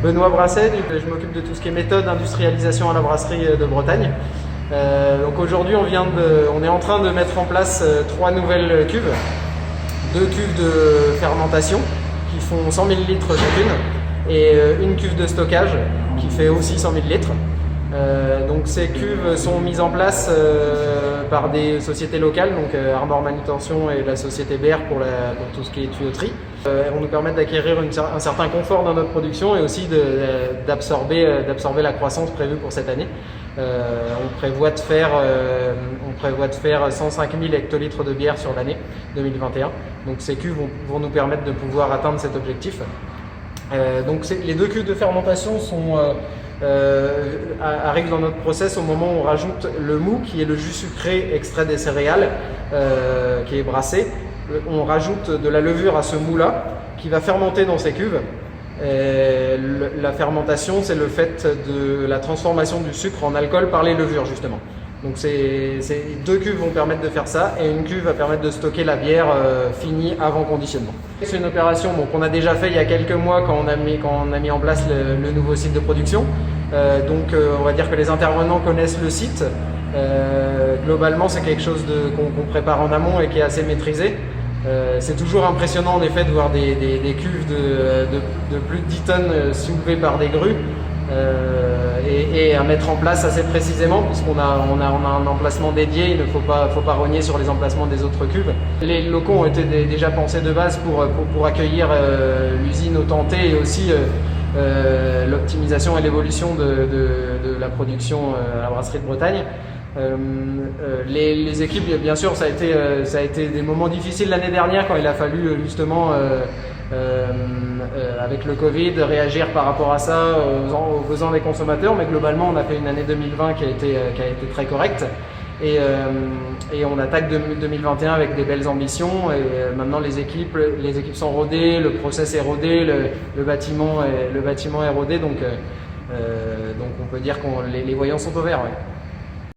Benoît Brasset, je m'occupe de tout ce qui est méthode d'industrialisation à la brasserie de Bretagne. Donc aujourd'hui on est en train de mettre en place 3 nouvelles cuves. 2 cuves de fermentation qui font 100 000 litres chacune et une cuve de stockage qui fait aussi 100 000 litres. Donc ces cuves sont mises en place par des sociétés locales, donc Armor Manutention et la société BR pour tout ce qui est tuyauterie. Elles vont nous permettre d'acquérir un certain confort dans notre production et aussi d'absorber la croissance prévue pour cette année. On prévoit de faire 105 000 hectolitres de bière sur l'année 2021. Donc ces cuves vont nous permettre de pouvoir atteindre cet objectif. Donc les 2 cuves de fermentation arrivent dans notre process au moment où on rajoute le mou, qui est le jus sucré extrait des céréales, qui est brassé. On rajoute de la levure à ce mou-là, qui va fermenter dans ces cuves. La fermentation, c'est le fait de la transformation du sucre en alcool par les levures, justement. Donc ces 2 cuves vont permettre de faire ça, et une cuve va permettre de stocker la bière finie avant conditionnement. C'est une opération qu'on a déjà fait il y a quelques mois quand on a mis en place le nouveau site de production. On va dire que les intervenants connaissent le site. Globalement, c'est quelque chose qu'on prépare en amont et qui est assez maîtrisé. C'est toujours impressionnant en effet de voir des cuves de plus de 10 tonnes soulevées par des grues et à mettre en place assez précisément, puisqu'on a un emplacement dédié. Il ne faut pas rogner sur les emplacements des autres cuves. Les locaux ont été déjà pensés de base pour accueillir l'usine au T et aussi l'optimisation et l'évolution de la production à la brasserie de Bretagne. Les équipes, bien sûr, ça a été des moments difficiles l'année dernière quand il a fallu justement avec le Covid réagir par rapport à ça aux besoins des consommateurs, mais globalement on a fait une année 2020 qui a été très correcte et on attaque 2021 avec des belles ambitions. Et maintenant les équipes sont rodées, le process est rodé, le bâtiment est rodé, donc on peut dire que les voyants sont au vert. Ouais.